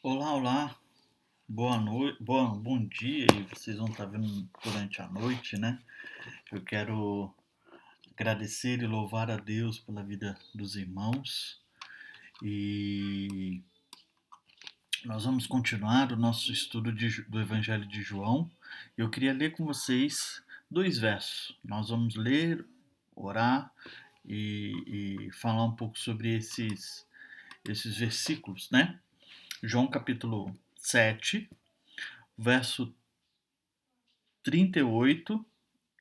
Olá, olá, boa noite, bom dia, e vocês vão estar vendo durante a noite, né? Eu quero agradecer e louvar a Deus pela vida dos irmãos e nós vamos continuar o nosso estudo do Evangelho de João. Eu queria ler com vocês dois versos. Nós vamos ler, orar e falar um pouco sobre esses versículos, né? João capítulo 7, verso 38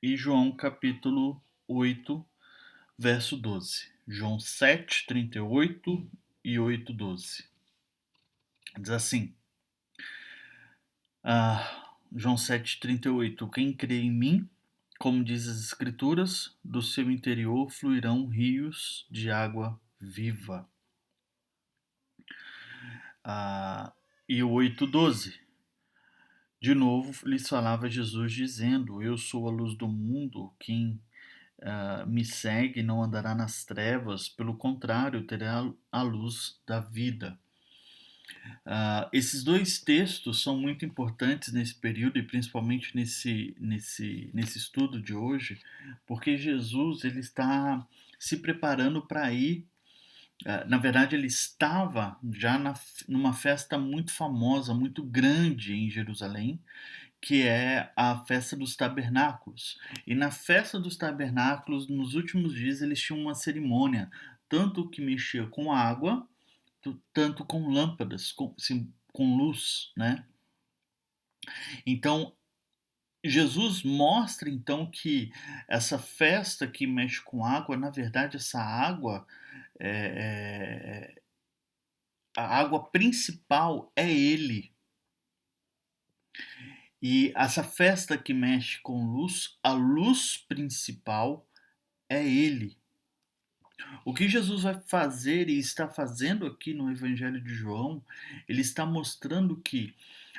e João capítulo 8, verso 12. João 7, 38 e 8, 12. Diz assim, João 7, 38. Quem crê em mim, como diz as Escrituras, do seu interior fluirão rios de água viva. E o 8, 12. De novo lhes falava Jesus dizendo, eu sou a luz do mundo, quem me segue não andará nas trevas, pelo contrário, terá a luz da vida. Esses dois textos são muito importantes nesse período e principalmente nesse estudo de hoje, porque Jesus ele está se preparando para ir. Na verdade, ele estava já numa festa muito famosa, muito grande em Jerusalém, que é a festa dos tabernáculos. E na festa dos tabernáculos, nos últimos dias, eles tinham uma cerimônia, tanto que mexia com água, tanto com lâmpadas, com luz, né? Então, Jesus mostra então que essa festa que mexe com água, na verdade, essa água, é, a água principal é Ele. E essa festa que mexe com luz, a luz principal é Ele. O que Jesus vai fazer e está fazendo aqui no Evangelho de João, ele está mostrando que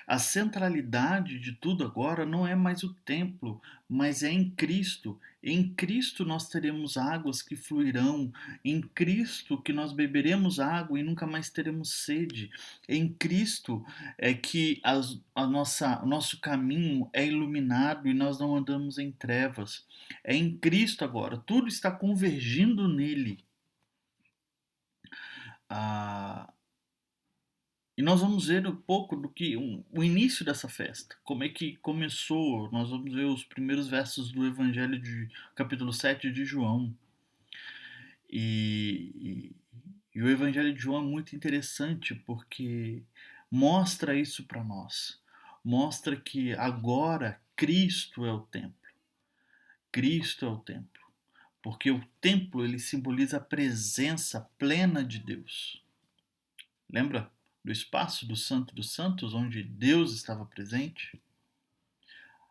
a centralidade de tudo agora não é mais o templo, mas é em Cristo. Em Cristo nós teremos águas que fluirão, em Cristo que nós beberemos água e nunca mais teremos sede. Em Cristo é que o nosso caminho é iluminado e nós não andamos em trevas. É em Cristo agora, tudo está convergindo nele. Ah, e nós vamos ver um pouco do que o início dessa festa, como é que começou. Nós vamos ver os primeiros versos do Evangelho de capítulo 7 de João. E, e o Evangelho de João é muito interessante porque mostra isso para nós. Mostra que agora Cristo é o templo. Cristo é o templo. Porque o templo ele simboliza a presença plena de Deus. Lembra do espaço do Santo dos Santos, onde Deus estava presente?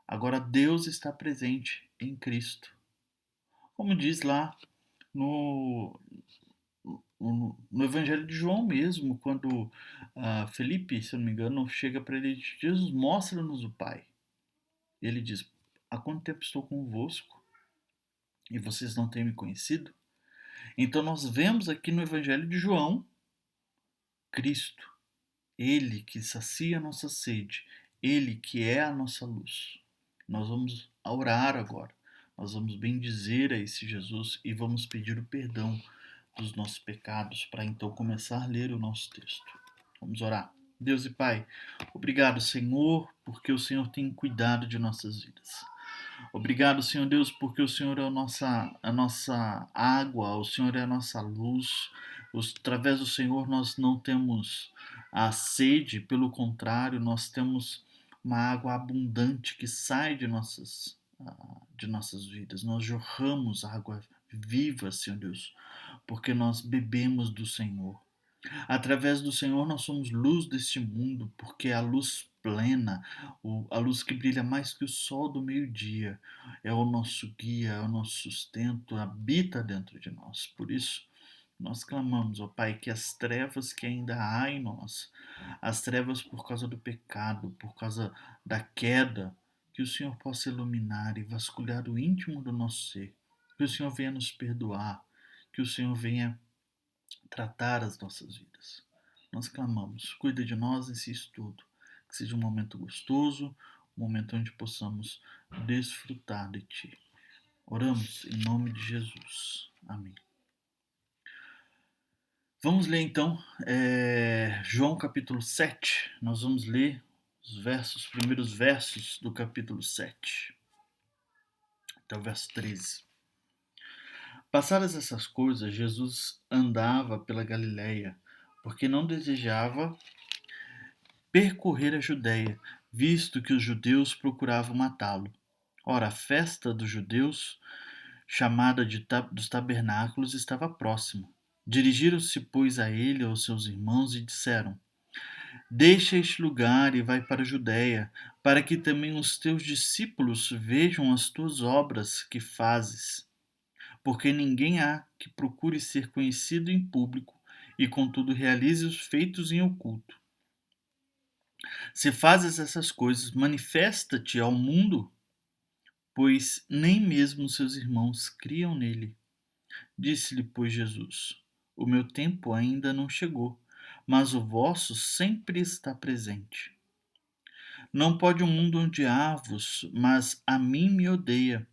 Agora Deus está presente em Cristo. Como diz lá no, no Evangelho de João mesmo, quando Felipe, se eu não me engano, chega para ele e diz, Jesus, mostra-nos o Pai. Ele diz, há quanto tempo estou convosco e vocês não têm me conhecido? Então nós vemos aqui no Evangelho de João, Cristo, Ele que sacia a nossa sede, Ele que é a nossa luz. Nós vamos orar agora. Nós vamos bendizer a esse Jesus e vamos pedir o perdão dos nossos pecados para então começar a ler o nosso texto. Vamos orar. Deus e Pai, obrigado, Senhor, porque o Senhor tem cuidado de nossas vidas. Obrigado, Senhor Deus, porque o Senhor é a nossa água, o Senhor é a nossa luz. Através do Senhor nós não temos a sede, pelo contrário, nós temos uma água abundante que sai de nossas vidas. Nós jorramos água viva, Senhor Deus, porque nós bebemos do Senhor. Através do Senhor nós somos luz deste mundo, porque é a luz plena, a luz que brilha mais que o sol do meio-dia, é o nosso guia, é o nosso sustento, habita dentro de nós. Por isso, nós clamamos, ó Pai, que as trevas que ainda há em nós, as trevas por causa do pecado, por causa da queda, que o Senhor possa iluminar e vasculhar o íntimo do nosso ser, que o Senhor venha nos perdoar, que o Senhor venha tratar as nossas vidas. nós clamamos, cuida de nós nesse estudo, que seja um momento gostoso, um momento onde possamos desfrutar de Ti. Oramos em nome de Jesus. Amém. Vamos ler então João capítulo 7. Nós vamos ler os primeiros versos do capítulo 7, até o verso 13. Passadas essas coisas, Jesus andava pela Galileia, porque não desejava percorrer a Judéia, visto que os judeus procuravam matá-lo. Ora, a festa dos judeus, chamada dos tabernáculos, estava próxima. Dirigiram-se, pois, a ele e aos seus irmãos e disseram: Deixa este lugar e vai para a Judéia, para que também os teus discípulos vejam as tuas obras que fazes. Porque ninguém há que procure ser conhecido em público e, contudo, realize os feitos em oculto. Se fazes essas coisas, manifesta-te ao mundo, pois nem mesmo seus irmãos criam nele. Disse-lhe, pois, Jesus: O meu tempo ainda não chegou, mas o vosso sempre está presente. Não pode o mundo odiar-vos, mas a mim me odeia,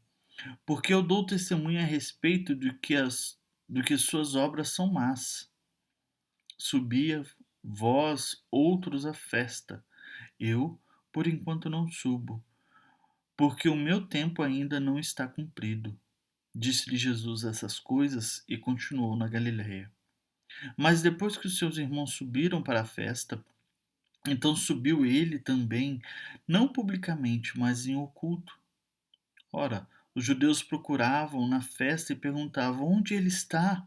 porque eu dou testemunho a respeito do que suas obras são más. Subia vós outros à festa, eu, por enquanto, não subo, porque o meu tempo ainda não está cumprido. Disse-lhe Jesus essas coisas e continuou na Galiléia. Mas depois que os seus irmãos subiram para a festa, então subiu ele também, não publicamente, mas em oculto. Ora, os judeus procuravam na festa e perguntavam: onde ele está?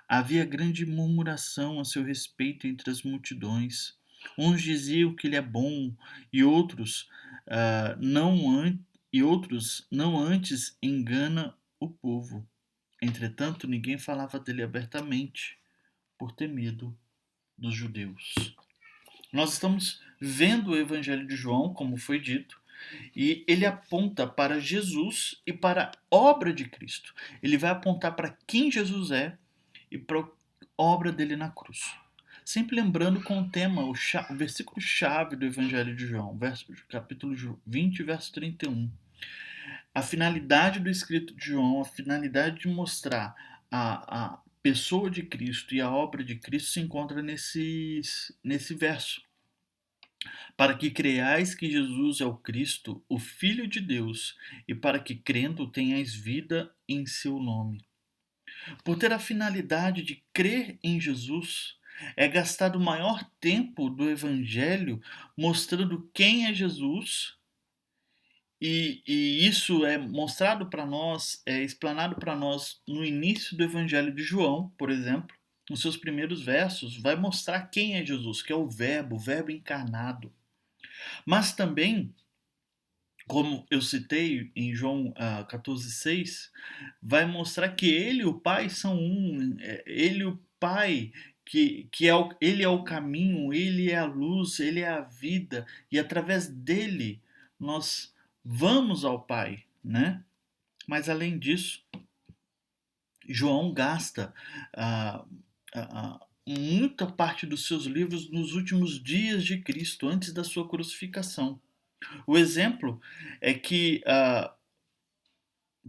Havia grande murmuração a seu respeito entre as multidões. Uns diziam que ele é bom e outros não antes engana o povo. Entretanto, ninguém falava dele abertamente, por ter medo dos judeus. Nós estamos vendo o Evangelho de João, como foi dito, e ele aponta para Jesus e para a obra de Cristo. Ele vai apontar para quem Jesus é e para a obra dele na cruz. Sempre lembrando com o tema, o versículo-chave do Evangelho de João, capítulo 20, verso 31. A finalidade do escrito de João, a finalidade de mostrar a pessoa de Cristo e a obra de Cristo se encontra nesse verso. Para que creiais que Jesus é o Cristo, o Filho de Deus, e para que crendo tenhais vida em seu nome. Por ter a finalidade de crer em Jesus, é gastado o maior tempo do Evangelho mostrando quem é Jesus, e isso é mostrado para nós, é explanado para nós no início do Evangelho de João, por exemplo, nos seus primeiros versos, vai mostrar quem é Jesus, que é o Verbo encarnado. Mas também, como eu citei em João 14,6, vai mostrar que ele e o Pai são um. Ele e o Pai, ele é o caminho, ele é a luz, ele é a vida, e através dele nós vamos ao Pai, né? Mas além disso, João gasta muita parte dos seus livros nos últimos dias de Cristo, antes da sua crucificação. O exemplo é que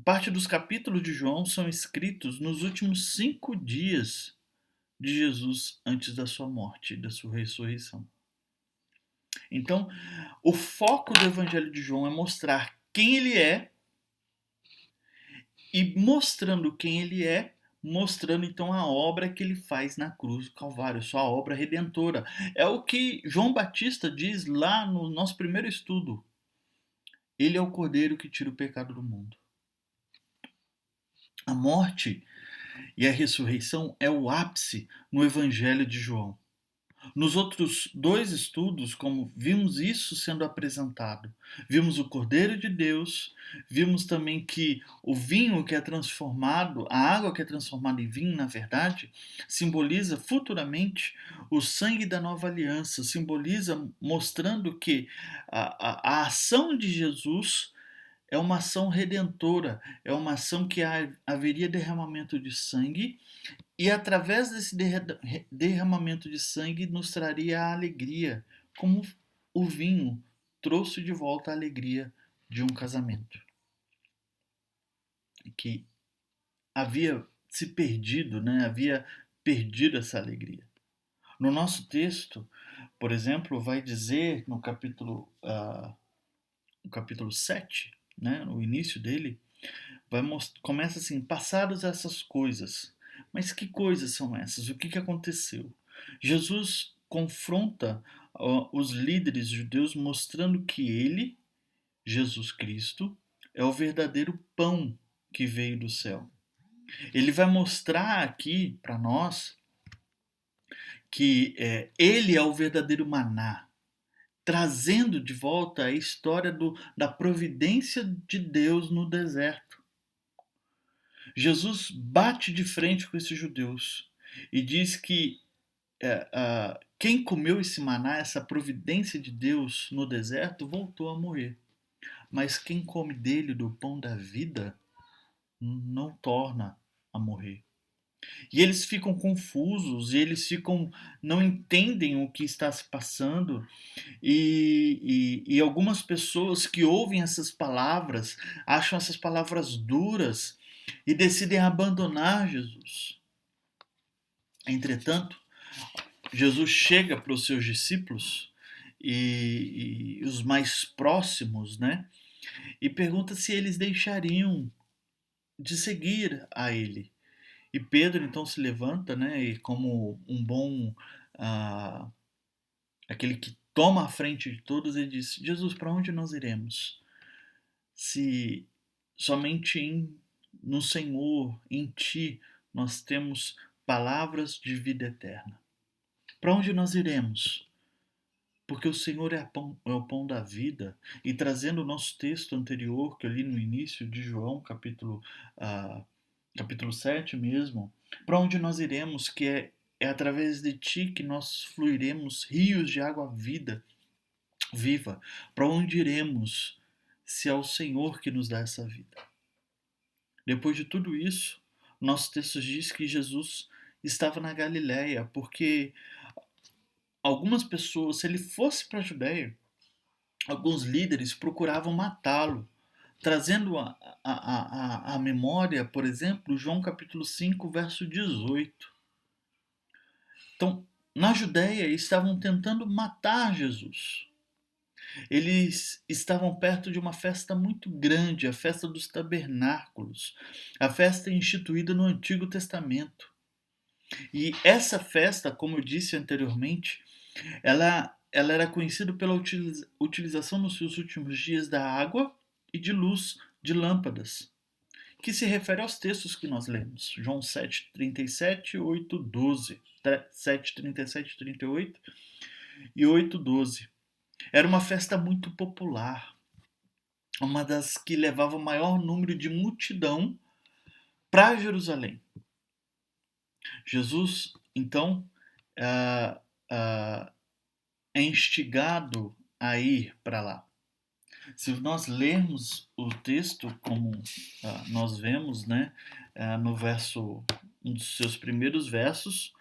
parte dos capítulos de João são escritos nos últimos 5 dias de Jesus antes da sua morte e da sua ressurreição. Então, o foco do Evangelho de João é mostrar quem ele é, e mostrando quem ele é, mostrando então a obra que ele faz na cruz do Calvário, sua obra redentora. É o que João Batista diz lá no nosso primeiro estudo. Ele é o Cordeiro que tira o pecado do mundo. A morte e a ressurreição é o ápice no Evangelho de João. Nos outros 2 estudos, como vimos isso sendo apresentado, vimos o Cordeiro de Deus, vimos também que o vinho que é transformado, a água que é transformada em vinho, na verdade, simboliza futuramente o sangue da nova aliança, simboliza mostrando que a ação de Jesus é uma ação redentora, é uma ação que haveria derramamento de sangue, e através desse derramamento de sangue nos traria a alegria, como o vinho trouxe de volta a alegria de um casamento que havia se perdido, né? Havia perdido essa alegria. No nosso texto, por exemplo, vai dizer no capítulo 7, né, no início dele, começa assim: passadas essas coisas. Mas que coisas são essas? O que aconteceu? Jesus confronta os líderes judeus mostrando que ele, Jesus Cristo, é o verdadeiro pão que veio do céu. Ele vai mostrar aqui para nós que ele é o verdadeiro maná, trazendo de volta a história da providência de Deus no deserto. Jesus bate de frente com esses judeus e diz que quem comeu esse maná, essa providência de Deus no deserto, voltou a morrer. Mas quem come dele, do pão da vida, não torna a morrer. E eles ficam confusos, e eles não entendem o que está se passando, e algumas pessoas que ouvem essas palavras acham essas palavras duras e decidem abandonar Jesus. Entretanto, Jesus chega para os seus discípulos e os mais próximos, né? E pergunta se eles deixariam de seguir a ele. E Pedro então se levanta, né? E como um bom aquele que toma a frente de todos, ele diz: Jesus, para onde nós iremos? Se somente no Senhor, em Ti, nós temos palavras de vida eterna. Para onde nós iremos? Porque o Senhor é o pão da vida. E trazendo o nosso texto anterior, que eu li no início de João, capítulo 7 mesmo, para onde nós iremos, que é através de Ti que nós fluiremos rios de água viva. Para onde iremos, se é o Senhor que nos dá essa vida? Depois de tudo isso, nosso texto diz que Jesus estava na Galiléia, porque algumas pessoas, se ele fosse para a Judéia, alguns líderes procuravam matá-lo, trazendo a memória, por exemplo, João capítulo 5, verso 18. Então, na Judéia, estavam tentando matar Jesus. Eles estavam perto de uma festa muito grande, a festa dos tabernáculos, a festa instituída no Antigo Testamento. E essa festa, como eu disse anteriormente, ela era conhecida pela utilização nos seus últimos dias da água e de luz de lâmpadas, que se refere aos textos que nós lemos. João 7:37, 8:12. 7:37, 38 e 8:12. Era uma festa muito popular, uma das que levava o maior número de multidão para Jerusalém. Jesus, então, é instigado a ir para lá. Se nós lermos o texto como nós vemos, né, no um dos seus primeiros versos,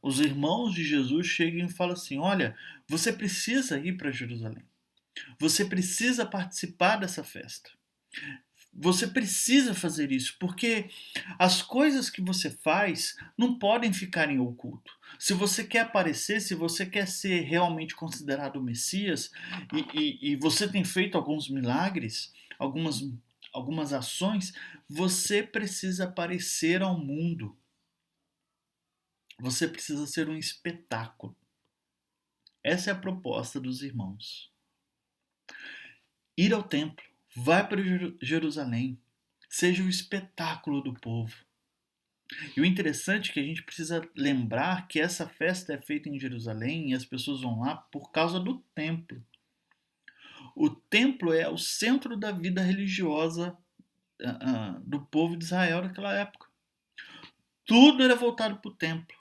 os irmãos de Jesus chegam e falam assim: olha, você precisa ir para Jerusalém. Você precisa participar dessa festa. Você precisa fazer isso, porque as coisas que você faz não podem ficar em oculto. Se você quer aparecer, se você quer ser realmente considerado o Messias, e você tem feito alguns milagres, algumas ações, você precisa aparecer ao mundo. Você precisa ser um espetáculo. Essa é a proposta dos irmãos. Ir ao templo, vai para Jerusalém, seja o espetáculo do povo. E o interessante é que a gente precisa lembrar que essa festa é feita em Jerusalém e as pessoas vão lá por causa do templo. O templo é o centro da vida religiosa do povo de Israel naquela época. Tudo era voltado para o templo.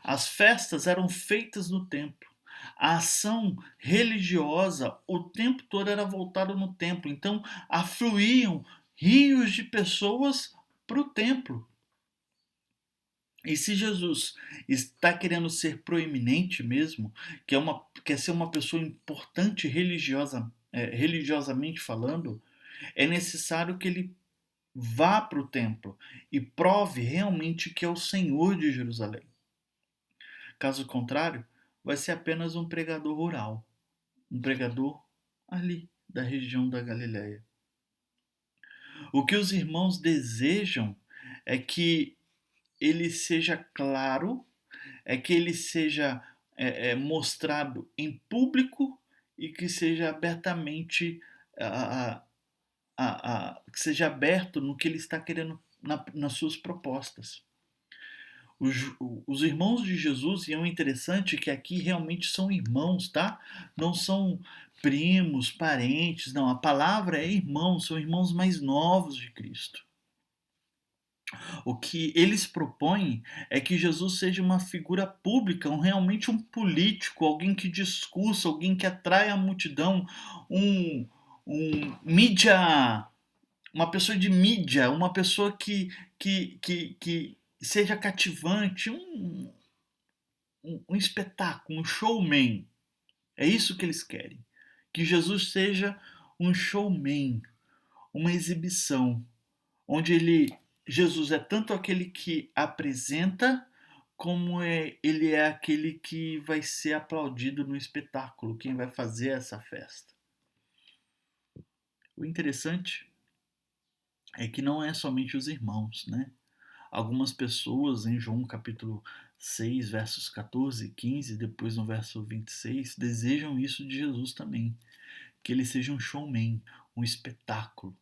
As festas eram feitas no templo. A ação religiosa o tempo todo era voltada no templo, então afluíam rios de pessoas para o templo. E se Jesus está querendo ser proeminente mesmo, quer ser uma pessoa importante religiosamente falando, é necessário que ele vá para o templo e prove realmente que é o Senhor de Jerusalém. Caso contrário, vai ser apenas um pregador rural, um pregador ali da região da Galileia. O que os irmãos desejam é que ele seja claro, é que ele seja mostrado em público e que seja abertamente a, que seja aberto no que ele está querendo nas suas propostas. Os irmãos de Jesus, e é um interessante que aqui realmente são irmãos, tá? Não são primos, parentes, não. A palavra é irmão, são irmãos mais novos de Cristo. O que eles propõem é que Jesus seja uma figura pública, realmente um político, alguém que discursa, alguém que atrai a multidão, um mídia, uma pessoa de mídia, uma pessoa que seja cativante, um espetáculo, um showman. É isso que eles querem. Que Jesus seja um showman, uma exibição, onde Jesus é tanto aquele que apresenta, como ele é aquele que vai ser aplaudido no espetáculo, quem vai fazer essa festa. O interessante é que não é somente os irmãos, né? Algumas pessoas em João capítulo 6, versos 14 e 15, depois no verso 26, desejam isso de Jesus também, que ele seja um showman, um espetáculo.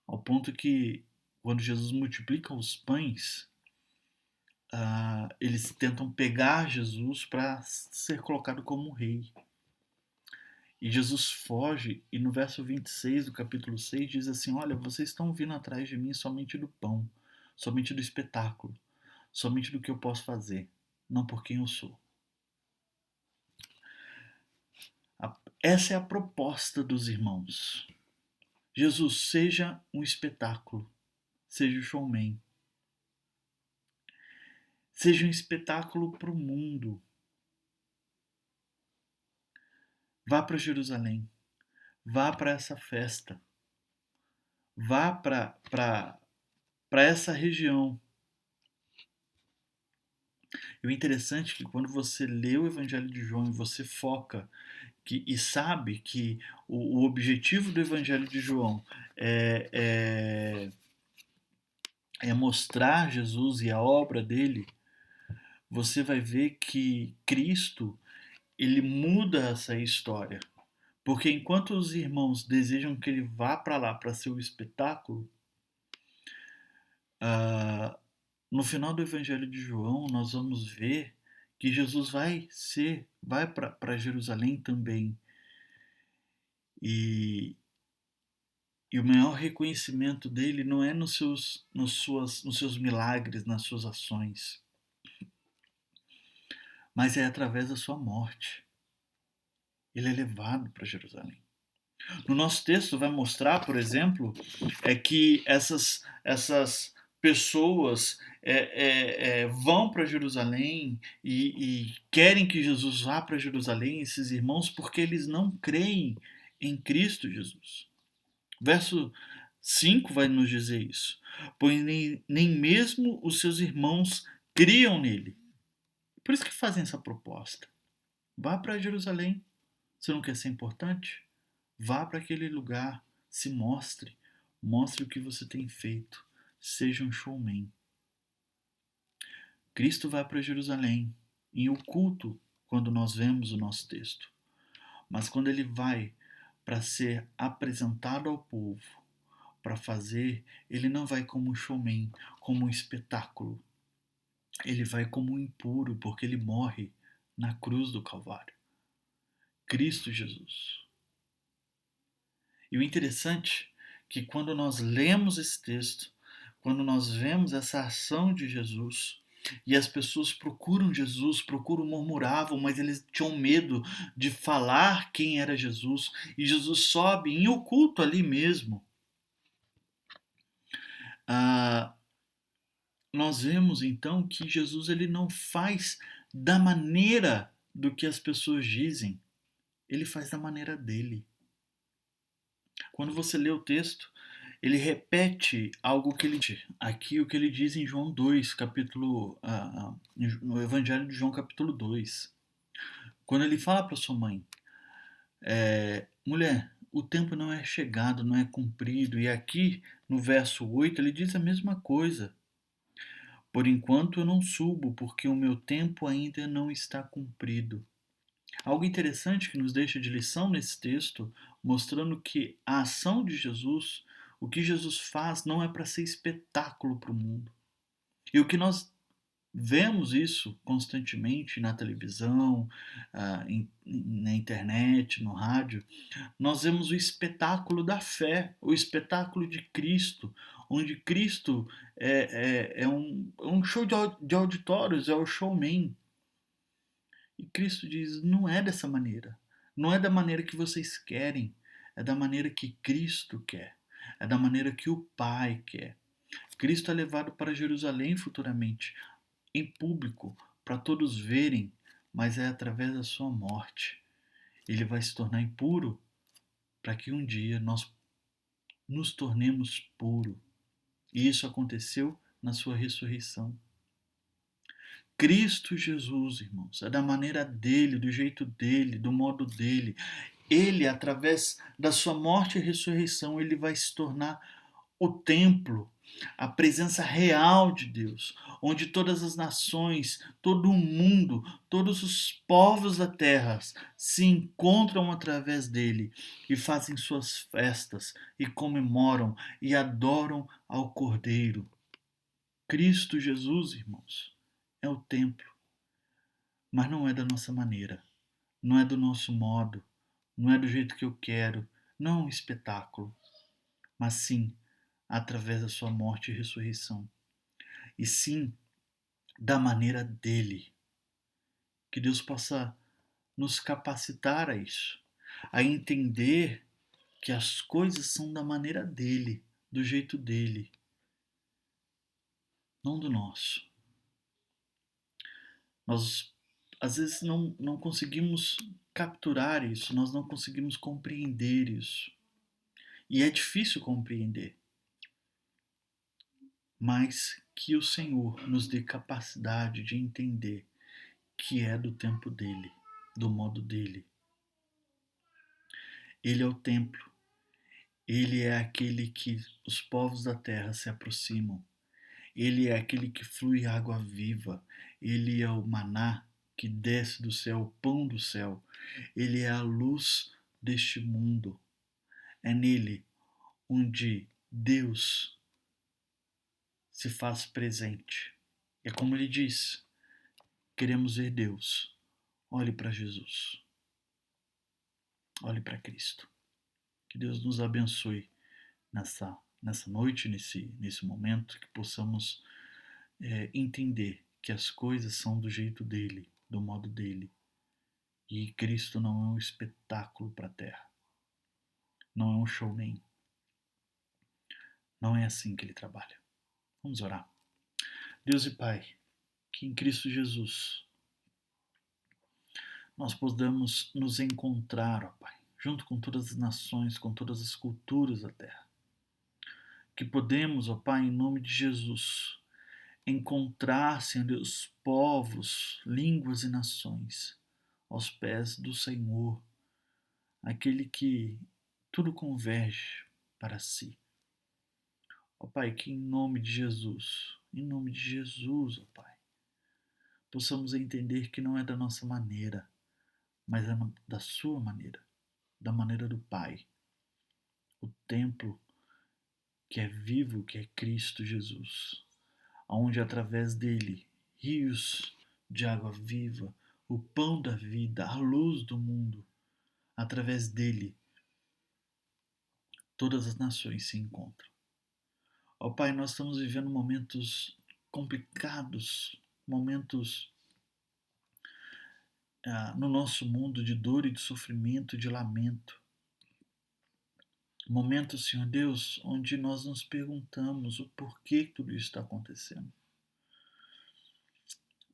Ao ponto que, quando Jesus multiplica os pães, eles tentam pegar Jesus para ser colocado como rei. E Jesus foge, e no verso 26 do capítulo 6 diz assim: olha, vocês estão vindo atrás de mim somente do pão, somente do espetáculo, somente do que eu posso fazer, não por quem eu sou. Essa é a proposta dos irmãos. Jesus, seja um espetáculo, seja o showman. Seja um espetáculo para o mundo. Vá para Jerusalém. Vá para essa festa. Vá para essa região. E o interessante é que quando você lê o Evangelho de João e você foca e sabe que o objetivo do Evangelho de João é mostrar Jesus e a obra dele, você vai ver que Cristo ele muda essa história. Porque enquanto os irmãos desejam que ele vá para lá para ser o espetáculo, no final do Evangelho de João nós vamos ver que Jesus vai para Jerusalém também. E o maior reconhecimento dele não é nos seus milagres, nas suas ações, mas é através da sua morte. Ele é levado para Jerusalém. No nosso texto vai mostrar, por exemplo, que essas pessoas vão para Jerusalém e querem que Jesus vá para Jerusalém, esses irmãos, porque eles não creem em Cristo Jesus. Verso 5 vai nos dizer isso. Pois nem mesmo os seus irmãos criam nele. Por isso que fazem essa proposta. Vá para Jerusalém. Você não quer ser importante? Vá para aquele lugar, se mostre o que você tem feito, seja um showman. Cristo vai para Jerusalém, em oculto, quando nós vemos o nosso texto. Mas quando ele vai para ser apresentado ao povo, para fazer, ele não vai como um showman, como um espetáculo. Ele vai como um impuro, porque ele morre na cruz do Calvário. Cristo Jesus. E o interessante é que quando nós lemos esse texto, quando nós vemos essa ação de Jesus, E as pessoas procuram Jesus, murmuravam, mas eles tinham medo de falar quem era Jesus. E Jesus sobe em oculto ali mesmo. Ah, nós vemos então que Jesus ele não faz da maneira do que as pessoas dizem, ele faz da maneira dele. Quando você lê o texto, ele repete algo que ele diz. Aqui o que ele diz em João 2, no Evangelho de João, capítulo 2. Quando ele fala para sua mãe, mulher, o tempo não é chegado, não é cumprido. E aqui, no verso 8, ele diz a mesma coisa. Por enquanto eu não subo, porque o meu tempo ainda não está cumprido. Algo interessante que nos deixa de lição nesse texto, mostrando que a ação de Jesus, o que Jesus faz, não é para ser espetáculo para o mundo. E o que nós vemos isso constantemente na televisão, na internet, no rádio, nós vemos o espetáculo da fé, o espetáculo de Cristo, onde Cristo é um show de auditórios, é o showman. E Cristo diz: não é dessa maneira. Não é da maneira que vocês querem. É da maneira que Cristo quer. É da maneira que o Pai quer. Cristo é levado para Jerusalém futuramente, em público, para todos verem, mas é através da sua morte. Ele vai se tornar impuro para que um dia nós nos tornemos puros. E isso aconteceu na sua ressurreição. Cristo Jesus, irmãos, é da maneira dele, do jeito dele, do modo dele. Ele, através da sua morte e ressurreição, ele vai se tornar o templo, a presença real de Deus, onde todas as nações, todo o mundo, todos os povos da terra se encontram através dele e fazem suas festas e comemoram e adoram ao Cordeiro. Cristo Jesus, irmãos, é o templo, mas não é da nossa maneira, não é do nosso modo, não é do jeito que eu quero, não é um espetáculo, mas sim através da sua morte e ressurreição. E sim da maneira dele. Que Deus possa nos capacitar a isso, a entender que as coisas são da maneira dele, do jeito dele, não do nosso. Nós às vezes não conseguimos capturar isso, nós não conseguimos compreender isso. E é difícil compreender. Mas que o Senhor nos dê capacidade de entender que é do tempo dele, do modo dele. Ele é o templo. Ele é aquele que os povos da terra se aproximam. Ele é aquele que flui água viva. Ele é o maná que desce do céu, o pão do céu. Ele é a luz deste mundo. É nele onde Deus se faz presente. É como ele diz: queremos ver Deus. Olhe para Jesus. Olhe para Cristo. Que Deus nos abençoe nessa noite, nesse momento, que possamos entender que as coisas são do jeito dele, do modo dele. E Cristo não é um espetáculo para a terra. Não é um showman. Não é assim que ele trabalha. Vamos orar. Deus e Pai, que em Cristo Jesus nós podamos nos encontrar, ó Pai, junto com todas as nações, com todas as culturas da terra. Que podemos, ó Pai, em nome de Jesus, encontrar, Senhor Deus, povos, línguas e nações aos pés do Senhor, aquele que tudo converge para si. Ó Pai, que em nome de Jesus, ó Pai, possamos entender que não é da nossa maneira, mas é da sua maneira, da maneira do Pai. O templo que é vivo, que é Cristo Jesus, onde através dele rios de água viva, o pão da vida, a luz do mundo, através dele todas as nações se encontram. Ó Pai, nós estamos vivendo momentos complicados, momentos no nosso mundo de dor e de sofrimento, de lamento. Momentos, Senhor Deus, onde nós nos perguntamos o porquê tudo isso está acontecendo.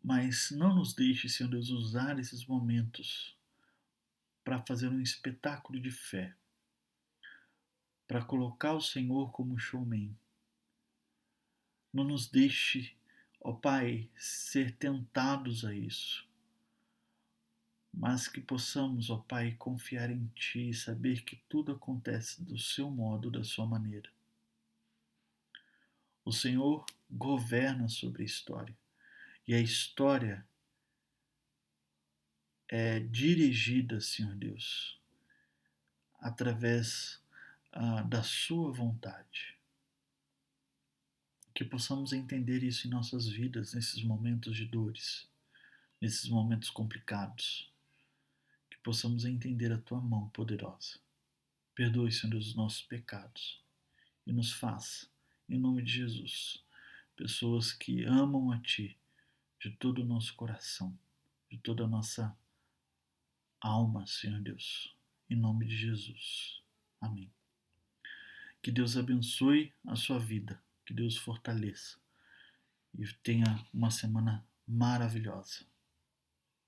Mas não nos deixe, Senhor Deus, usar esses momentos para fazer um espetáculo de fé, para colocar o Senhor como showman. Não nos deixe, ó Pai, ser tentados a isso, mas que possamos, ó Pai, confiar em Ti e saber que tudo acontece do seu modo, da sua maneira. O Senhor governa sobre a história, e a história é dirigida, Senhor Deus, através da sua vontade. Que possamos entender isso em nossas vidas, nesses momentos de dores, nesses momentos complicados. Que possamos entender a tua mão poderosa. Perdoe, Senhor Deus, os nossos pecados e nos faça, em nome de Jesus, pessoas que amam a Ti de todo o nosso coração, de toda a nossa alma, Senhor Deus, em nome de Jesus. Amém. Que Deus abençoe a sua vida, que Deus fortaleça e tenha uma semana maravilhosa.